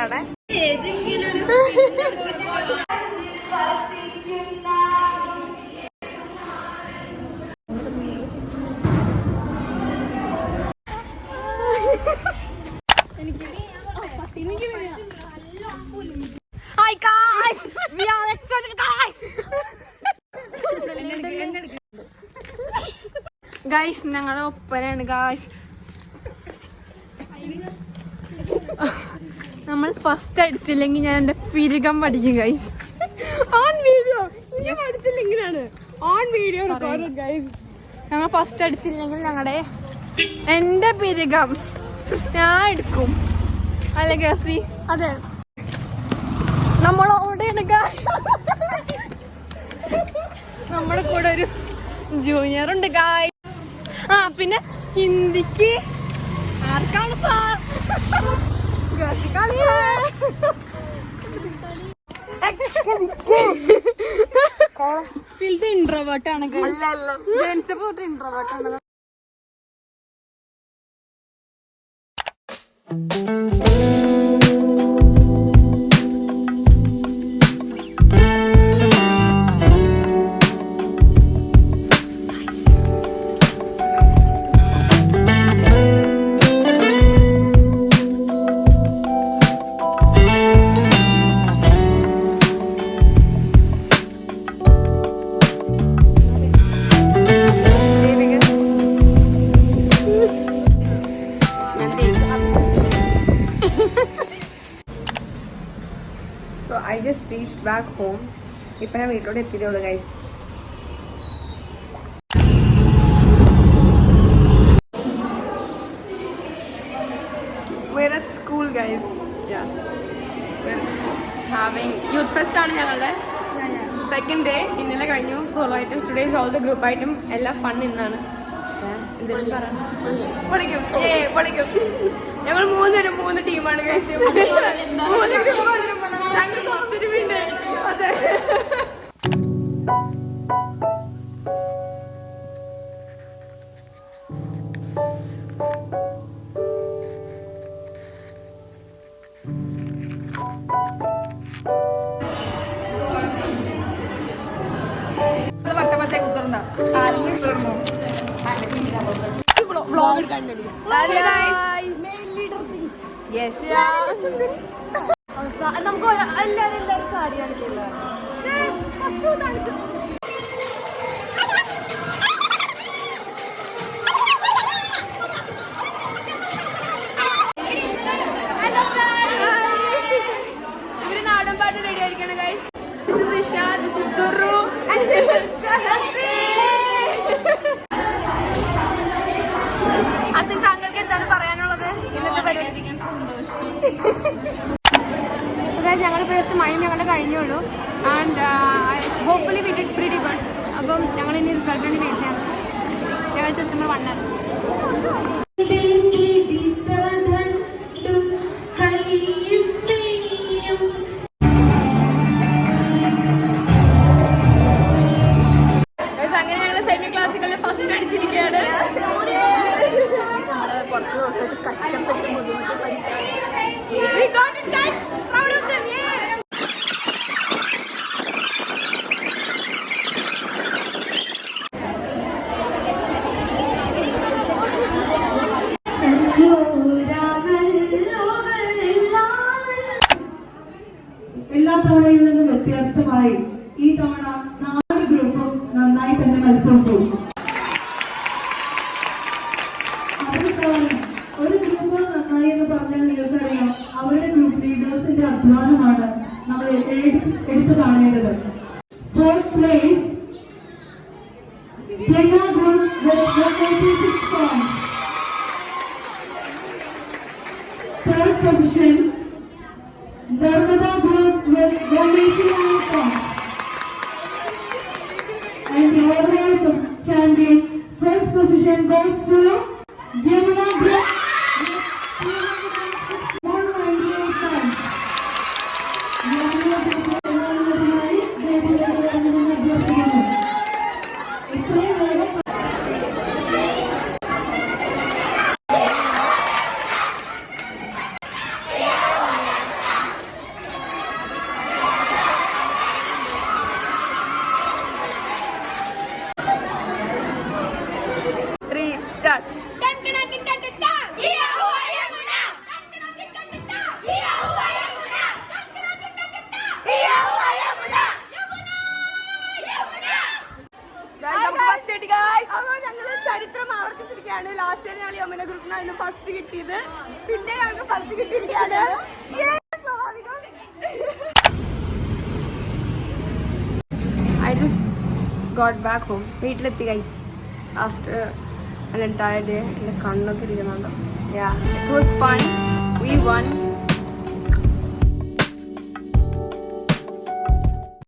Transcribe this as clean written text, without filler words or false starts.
അവിടെ. Hi guys, we are excited guys. Guys, ഞങ്ങളുടെ ഒപ്പനയാണ് guys. നമ്മൾ ഫസ്റ്റ് അടിച്ചില്ലെങ്കിൽ ഞാൻ എന്റെ പിരികം പഠിക്കും ഗൈസ്. ഓൺ വീഡിയോ അടിച്ചില്ലെങ്കിലാണ് ഓൺ വീഡിയോ ഗൈസ്. ഞങ്ങൾ ഫസ്റ്റ് അടിച്ചില്ലെങ്കിൽ ഞങ്ങളുടെ എന്റെ പിരികം ഞാൻ എടുക്കും. അല്ലെ ഗസി? അതെ, നമ്മളോടെയാണ് നമ്മുടെ കൂടെ ഒരു ജൂനിയർ ഉണ്ട് ഗായ്. ആ പിന്നെ ഹിന്ദിക്ക് ആർക്കാണ് pass? ഇൻട്രോവേർട്ടാണ് ജനിച്ചപ്പോ ഇൻട്രോവേർട്ടാണ്. So I just reached back home. ഇപ്പൊ ഞാൻ വീട്ടിലോട്ട് എത്തിയതേ ഉള്ളൂ guys. We're at school guys. Yeah. We're having youth fest ആണ് ഞങ്ങളുടെ സെക്കൻഡ് ഡേ. ഇന്നലെ കഴിഞ്ഞു solo items. Today is all the group item. എല്ലാം ഫൺ ഇന്നാണ്. പഠിക്കും ഞങ്ങൾ മൂന്ന് ടീമാണ് ഗൈസ്. അതെ, വട്ടപ്പത്തേക്ക് ഉത്തരണ്ട നമുക്ക് എല്ലാവരും സാരി കാണിക്കില്ല. ഇവര് നാടൻ പാട്ട് റെഡി ആയിരിക്കണം guys. This is Isha, this is Duru, and this is Prahasi. Asin, താങ്കൾക്ക് എന്താണ് പറയാനുള്ളത്? ഞങ്ങളുടെ ഫസ്റ്റ് മഴയും ഞങ്ങളുടെ കഴിഞ്ഞുള്ളൂ. And hopefully we did pretty good. അപ്പം ഞങ്ങൾ ഇനി റിസൾട്ട് വേണ്ടി വെയിറ്റ് ചെയ്യണം. ഞങ്ങൾ ജസ്റ്റ് നമ്മൾ വണ്ണാണ്. അങ്ങനെ ഞങ്ങൾ സെമി ക്ലാസിക്കലിൽ ഫസ്റ്റ് അടിച്ചിരിക്കുകയാണ്. കുറച്ച് ദിവസമായിട്ട് കഷ്ടപ്പെട്ട് ബുദ്ധിമുട്ടി പഠിച്ചു. എല്ലാ തവണയിൽ നിന്നും വ്യത്യസ്തമായി ഈ തവണ 4 ഗ്രൂപ്പും നന്നായി തന്നെ മത്സരിച്ചു. ഒരു ഗ്രൂപ്പ് നന്നായി എന്ന് പറഞ്ഞാൽ നിങ്ങൾക്കറിയാം, അവരുടെ ഗ്രൂപ്പ് ലീഡേഴ്സിന്റെ അധ്വാനമാണ് നമ്മൾ എടുത്തു കാണേണ്ടത്. 4th place, Plena Group with 186 points. 3rd position, Narmada Group with 189 points. And the overall champion, first position goes to Yamuna Group with 198 points. Yamuna Group തന്നെയാണ്. ലാസ്റ്റ് തന്നെ ഞങ്ങൾ യമുന ഗ്രൂപ്പിനായിരുന്നു ഫസ്റ്റ് കിട്ടിയത്. പിന്നെ ഞങ്ങൾക്ക് ഫസ്റ്റ് കിട്ടിയിരിക്കുകയാണ്. സ്വാഭാവികം. I just got back home. വീട്ടിലെത്തി guys. After an entire day. എൻ്റെ കണ്ണൊക്കെ ഇരിക്കുന്നുണ്ടോ? Yeah, it was fun. We won.